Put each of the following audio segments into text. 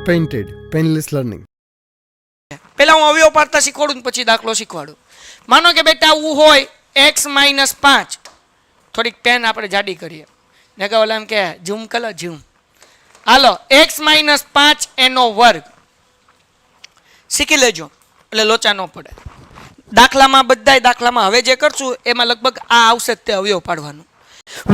Painted painless learning. પહેલા હું અવયવ પાડતા શીખવાડું ને પછી દાખલો શીખવાડું. માનો કે બેટા આવું હોય x - 5. થોડીક પેન આપણે જાડી કરીએ ને કે ઓલા એમ કે ઝૂમ કલો ઝૂમ. હાલો x - 5 એનો વર્ગ શીખી લેજો એટલે લોચા ન પડે. દાખલામાં બધાય દાખલામાં હવે જે કરશું એમાં લગભગ આ આવશે તે અવયવ પાડવાનું.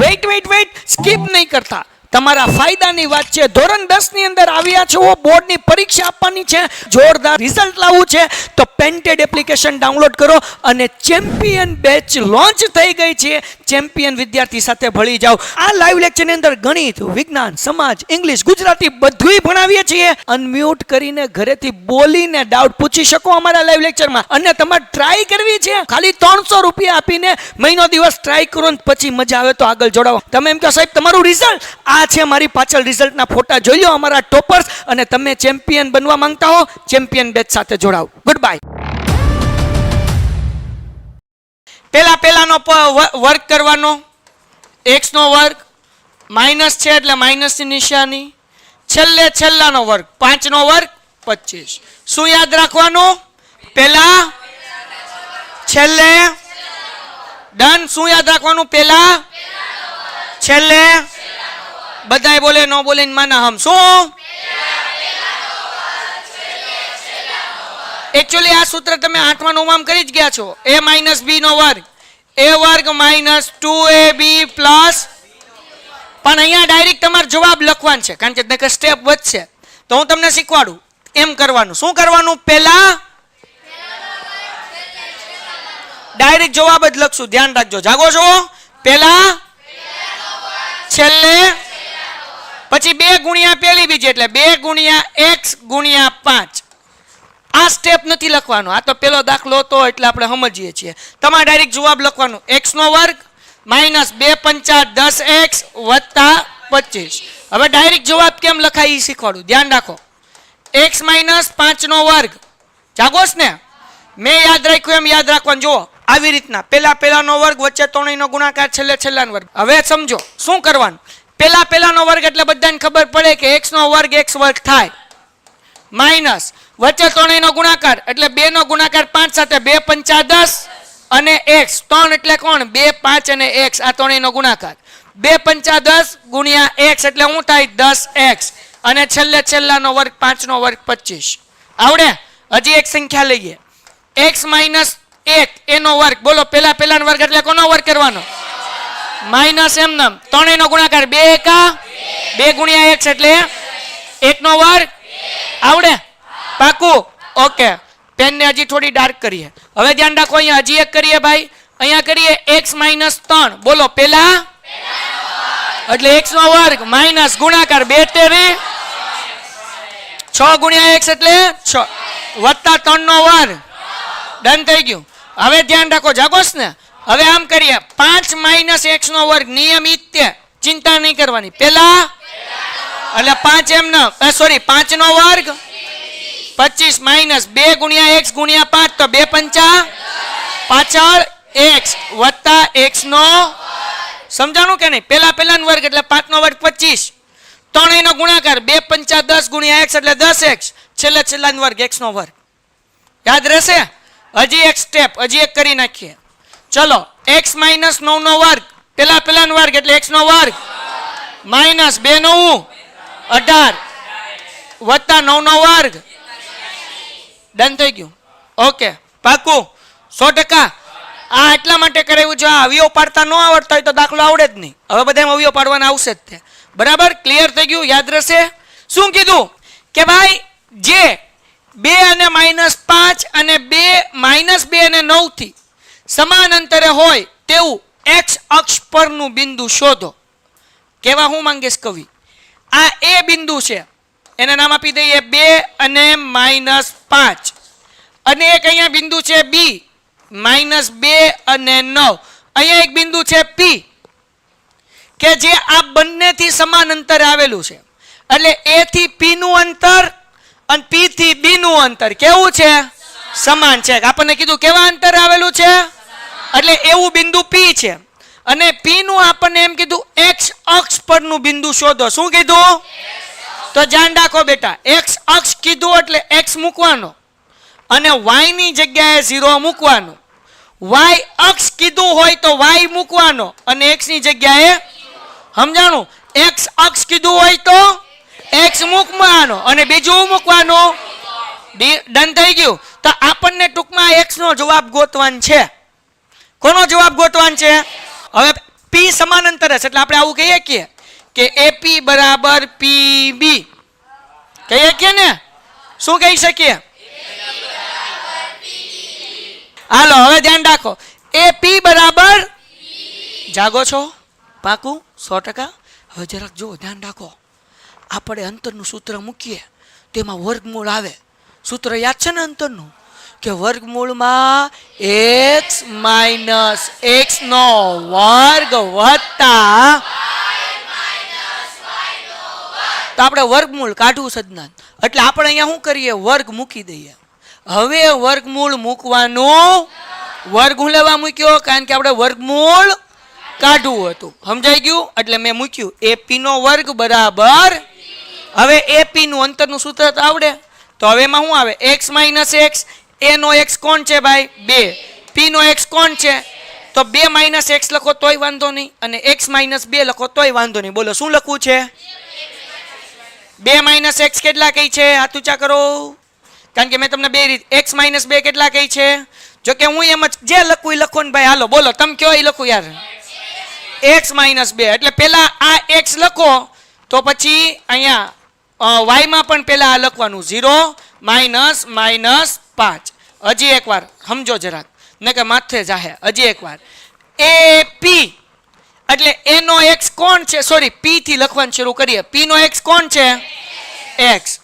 વેઇટ સ્કીપ નહીં કરતા. તમારા ફાયદાની વાત છે. ધોરણ 10 ની અંદર આવ્યા છો, બોર્ડની પરીક્ષા આપવાની છે, જોરદાર રિઝલ્ટ લાવવું છે તો પેન્ટેડ એપ્લિકેશન ડાઉનલોડ કરો અને ચેમ્પિયન બેચ લોન્ચ થઈ ગઈ છે. ચેમ્પિયન વિદ્યાર્થી સાથે ભળી જાઓ. આ લાઈવ લેક્ચરની અંદર ગણિત, વિજ્ઞાન, સમાજ, ઇંગ્લિશ, ગુજરાતી બધુંય ભણાવીએ છીએ. અનમ્યુટ કરીને ઘરેથી બોલીને ડાઉટ પૂછી શકો અમારા લાઈવ લેક્ચરમાં. અને તમારે ટ્રાય કરવી છે, ખાલી 300 રૂપિયા આપીને મહિનો દિવસ ટ્રાય કરો ને પછી મજા આવે તો આગળ જોડાવો. તમે એમ કહો સાહેબ તમારું રિઝલ્ટ આ છે, મારી પાછળ રિઝલ્ટના ફોટા જોઈ લો અમારા ટોપર્સ, અને તમે ચેમ્પિયન બનવા માંગતા હો ચેમ્પિયન બેચ સાથે જોડાઓ. Good bye. પહેલાનો વર્ગ કરવાનો, x નો વર્ગ, માઇનસ છે એટલે માઇનસ ની નિશાની, છેલ્લાનો વર્ગ 5 નો વર્ગ 25. શું યાદ રાખવાનું? પહેલા છેલ્લે. ડન. શું યાદ રાખવાનું? પહેલા છેલ્લે. બધાય બોલે નો બોલે માના હમ. શું? એકચ્યુઅલી આ સૂત્ર તમે 8મા 9માં કરી જ ગયા છો. a - b નો વર્ગ, a વર્ગ - 2ab પ્લસ. પણ અહીંયા ડાયરેક્ટ તમારે જવાબ લખવાનો છે કારણ કે સ્ટેપ વધશે તો હું તમને શીખવાડું એમ કરવાનું. શું કરવાનું? પહેલા ડાયરેક્ટ જવાબ જ લખશું. ધ્યાન રાખજો. જાગો છો? પહેલા છેલ્લે પછી 2 ગુણ્યા પહેલી બીજી એટલે 2 ગુણ્યા x ગુણ્યા 5. આ સ્ટેપ નથી લખવાનો. આ તો પેલો દાખલો હતો એટલે આપણે સમજીએ છીએ. તમારે ડાયરેક્ટ જવાબ લખવાનો x નો વર્ગ - 2 પંચા 10x વત્તા 25. હવે ડાયરેક્ટ જવાબ કેમ લખાય એ શીખવાડું. ધ્યાન રાખો. x - 5 નો વર્ગ. જાગોસ ને? મેં યાદ રાખ્યું એમ યાદ રાખવાનું. જુઓ આવી રીતના પહેલાનો વર્ગ, વચ્ચે ત્રણેયનો ગુણાકાર, છેલ્લાનો વર્ગ. હવે સમજો શું કરવાનું. પહેલાનો વર્ગ એટલે બધાને ખબર પડે કે x નો વર્ગ x વર્ગ થાય, માઇનસ વચ્ચે ત્રણેયનો ગુણાકાર એટલે 2 નો ગુણાકાર 5 સાથે 2 પંચા 10 અને x 3 એટલે કોણ? 2 5 અને x. આ ત્રણેયનો ગુણાકાર 2 પંચા 10 ગુણ્યા x એટલે શું થાય? 10x. અને છેલ્લાનો વર્ગ 5 નો વર્ગ 25. આવડે? હજી એક સંખ્યા લઈએ. x - 1 એનો વર્ગ. બોલો પહેલાનો વર્ગ એટલે કોનો વર્ગ કરવાનો? માઇનસ એમ નામ ત્રણેયનો ગુણાકાર 2 એકા 2 ગુણ્યા x એટલે 1 નો વર્ગ. આવડે? પાકું? ઓકે. પેન ને હજી થોડી ડાર્ક કરીએ. હવે ધ્યાન રાખો અહીંયા હજી એક કરીએ ભાઈ. અહીંયા કરીએ x - 3. બોલો પહેલા એટલે x નો વર્ગ માઇનસ ગુણાકાર 2 તેરી 6 ગુણ્યા x એટલે 6 વત્તા 3 નો વર્ગ. ડન થઈ ગયું. હવે ધ્યાન રાખો. જાગોસ ને? હવે આમ કરીએ 5 - x નો વર્ગ. નિયમિત તે ચિંતા નહીં કરવાની. પહેલા એટલે 5 એમ ન 5 નો વર્ગ 25 માઇનસ 2 ગુણ્યા x ગુણ્યા 5 તો 2 પંચા પાછળ x વત્તા x નો. સમજાણું કે નહીં? પહેલાનો વર્ગ એટલે 5 નો વર્ગ 25, ત્રણેયનો ગુણાકાર 2 પંચા 10 ગુણ્યા x એટલે 10x, છેલ્લાનો વર્ગ x નો વર્ગ. યાદ રહેશે? હજી એક સ્ટેપ હજી એક કરી નાખીએ. ચલો x - 9 નો વર્ગ. પહેલાનો વર્ગ એટલે x નો વર્ગ માઇનસ 2 નો 18 વત્તા 9 નો વર્ગ. ડન થઈ ગયું. ઓકે. પાકું? 100%. આ એટલા માટે કરાવ્યું છે. આ અવયવ પાડતા ન આવડતા હોય તો દાખલો આવડે જ નહીં. હવે બધા અવયવ પાડવાના આવશે જ તે. બરાબર? ક્લિયર થઈ ગયું? યાદ રહેશે? શું કીધું કે ભાઈ જે 2 અને -5 અને 2 અને 9 થી સમાન અંતરે હોય તેવું x અક્ષ પરનું બિંદુ શોધો. કેવા હું માંગીશ કવિ? આ a બિંદુ છે એને નામ આપી દઈએ 2 અને -5 અને એક અહીંયા બિંદુ છે b -2 અને 9. અહીંયા એક બિંદુ છે p કે જે આ બંનેથી સમાન અંતરે આવેલું છે. એટલે a થી p નું અંતર અને p થી b નું અંતર કેવું છે? સમાન છે. આપણને કીધું કેવા અંતરે આવેલું છે એટલે એવું બિંદુ p છે. અને p નું આપણને એમ કીધું x અક્ષ પરનું બિંદુ શોધો. શું કીધું? તો ધ્યાન રાખો બેટા, એક્સ અક્ષ કીધું એટલે એક્સ મૂકવાનો અને y ની જગ્યાએ 0 મૂકવાનો. y અક્ષ કીધું હોય તો y મૂકવાનો અને x ની જગ્યાએ, સમજાણું? x અક્ષ કીધું હોય તો x મૂકવાનો અને બીજું મૂકવાનું. ડન થઈ ગયું. તો આપણને ટૂંકમાં x નો જવાબ ગોતવાનો છે. કોનો જવાબ ગોતવાનો છે? હવે p સમાંતર છે એટલે આપણે આવું કહીએ કે AP બરાબર PB કહીએ કે ને? શું કહી શકીએ? હાલો હવે ધ્યાન રાખો, AP બરાબર, જાગો છો? પાકું 100%? હવે જરાક જો ધ્યાન રાખો, આપણે અંતરનું સૂત્ર મૂકીએ તેમાં વર્ગમૂળ આવે. સૂત્ર યાદ છે ને અંતરનું? કે વર્ગમૂળમાં x માઇનસ x નો વર્ગ વત્તા, તો આપણે વર્ગમૂળ કાઢવું સજ્ઞાન એટલે આપણે અહીંયા શું કરીએ? વર્ગ મૂકી દઈએ. હવે વર્ગમૂળ મૂકવાનું, વર્ગ હું લેવા મૂક્યો કારણ કે આપણે વર્ગમૂળ કાઢવું હતું. સમજાઈ ગયું? એટલે મેં મૂક્યું AP નો વર્ગ બરાબર. હવે AP નું અંતરનું સૂત્ર તો આવડે, તો હવે એમાં શું આવે? x minus x. a નો x કોણ છે ભાઈ? 2. p નો x કોણ છે? તો 2 માઇનસ x લખો તોય વાંધો નહીં અને x માઇનસ 2 લખો તોય વાંધો નહીં. બોલો શું લખવું છે? 2 માઇનસ x કેટલા કઈ છે? હાથ ઊંચા કરો, કારણ કે મેં તમને બે રીત. x માઇનસ 2 કેટલા કઈ છે? જો કે હું એમ જ જે લખું એ લખો ને ભાઈ. હાલો બોલો તમે કયો એ લખું યાર. x માઇનસ 2 એટલે પેલા આ x લખો તો પછી અહીંયા y માં પણ પેલા આ લખવાનું 0 માઇનસ માઇનસ 5. હજી એકવાર સમજો જરાક, ને કે માથે જાહે. હજી એકવાર AP એટલે a નો x કોણ છે? સોરી, p થી લખવાનું શરૂ કરીએ. p નો x કોણ છે? x.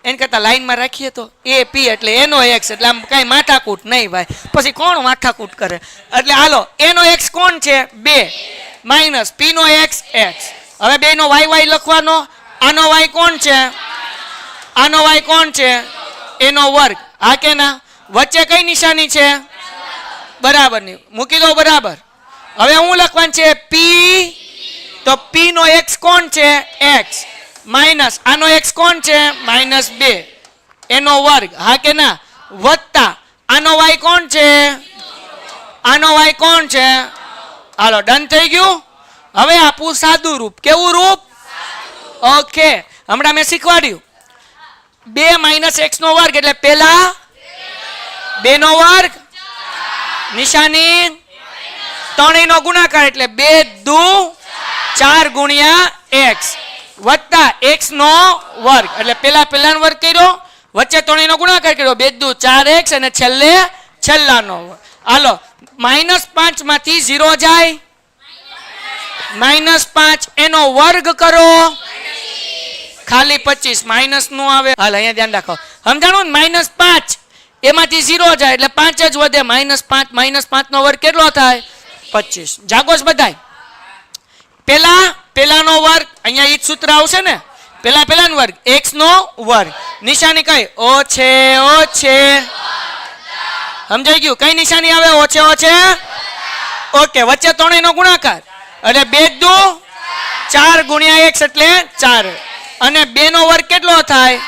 એન કરતા લાઈનમાં રાખીએ તો AP એટલે a નો x એટલે આમ કઈ માથાકૂટ નહીં ભાઈ. પછી કોણ માથાકૂટ કરે? એટલે હાલો, a નો x કોણ છે? 2 માઇનસ p નો x x. હવે બે નો y લખવાનો. આનો y કોણ છે? આનો y કોણ છે? a નો વર્ગ. હા કે ના? વચ્ચે કઈ નિશાની છે? બરાબર ની મૂકી દો બરાબર. હવે હું લખવાનું છે p, તો p નો x કોણ છે? x માઇનસ આનો x કોણ છે? માઇનસ 2 એનો વર્ગ. હા કે ના? વત્તા આનો y કોણ છે? આનો y કોણ છે? હાલો ડન થઈ ગયું. હવે આપું સાદું રૂપ. કેવું રૂપ? ઓકે, હમણાં મેં શીખવાડ્યું 2 માઇનસ x નો વર્ગ એટલે પેલા 2 નો વર્ગ, નિશાની 3 નો ગુણાકાર એટલે 2 દુ 4 ગુણ્યા x વત્તા x નો વર્ગ એટલે પેલાનો વર્ગ કર્યો, વચ્ચે 3 નો ગુણાકાર કર્યો, 2 દુ 4x અને છેલ્લે છેલ્લાનો વર્ગ. હાલો -5 માંથી 0 જાય, -5 એનો વર્ગ કરો, ખાલી 25 માઇનસ નો આવે. હાલ અહીંયા ધ્યાન રાખો, સમજાણું ને? -5 એમાંથી 0 જાય એટલે 5 જ વધે. -5 નો વર્ગ કેટલો થાય? 25. જાગોશ બધાય. પેલાનો વર્ગ અહીંયા ઈ જ સૂત્ર આવશે ને. પેલાનો વર્ગ x નો વર્ગ, નિશાની કઈ? ઓછે ઓછે. સમજાઈ ગયું? કઈ નિશાની આવે? ઓછે ઓછે. ઓકે, વચ્ચે 3 નો ગુણાકાર એટલે 2 દુ 4 ગુણ્યા x એટલે 4 અને 2 નો વર્ગ કેટલો થાય?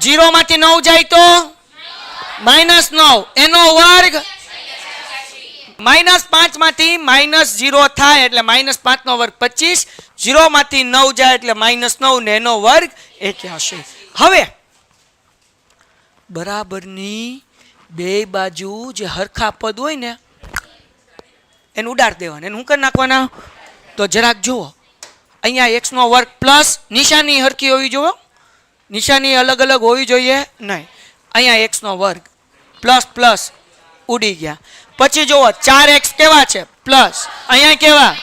0 માંથી 9 જાય તો -9 એનો વર્ગ. -5 માંથી -0 થાય એટલે -5 નો વર્ગ 25, 0 માંથી 9 જાય એટલે -9 ને એનો વર્ગ 81. હવે બરાબરની બે બાજુ જે હરખા પદ હોય ને એને ઉડાડ દેવાના. એને શું કરી નાખવાના? તો જરાક જુઓ, અહીંયા x નો વર્ગ પ્લસ, નિશાની હરખી હોવી જોઈએ, નિશાની અલગ અલગ હોવી જોઈએ નહીં. અહીંયા x નો વર્ગ પ્લસ પ્લસ ઉડી ગયા. પછી જુઓ 4x કેવા છે? પ્લસ. અહીંયા કેવા?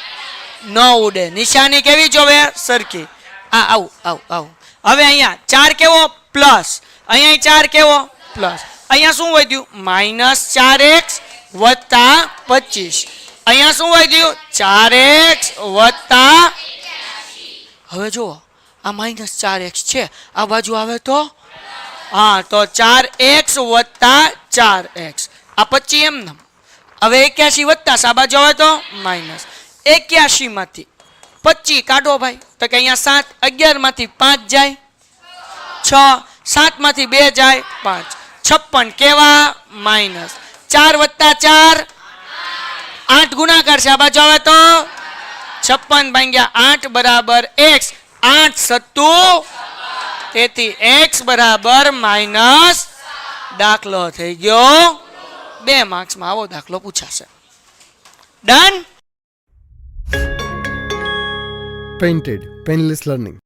ન ઉડે. નિશાની કેવી જોવે? સરખી. આવું. હવે અહીંયા 4 કેવો? પ્લસ. અહીંયા 4 કેવો? પ્લસ. અહીંયા શું વધ્યું? -4x વત્તા 25. અહીંયા શું વધ્યું? 4x વત્તા. હવે જુઓ, આ -4x છે, આ બાજુ આવે તો હા, તો 4x વત્તા 4x. આ 25 એમ. હવે 81 વત્તા, આ બાજુ આવે તો -81 માંથી 25 કાઢો ભાઈ, તો કે અહીંયા 7, 11 માંથી 5 જાય, 6 7 માંથી 2 જાય 5 56 કેવા માઇનસ 4 વત્તા 4 8 ગુણાકાર છે આ બાજુ આવે તો 56 ભાગ્યા 8 બરાબર x 8 સત્તુ તેથી x બરાબર માઇનસ દાખલો થઈ ગયો 2 માર્ક્સમાં આવો દાખલો પૂછાશે ડન Painted Painless Learning.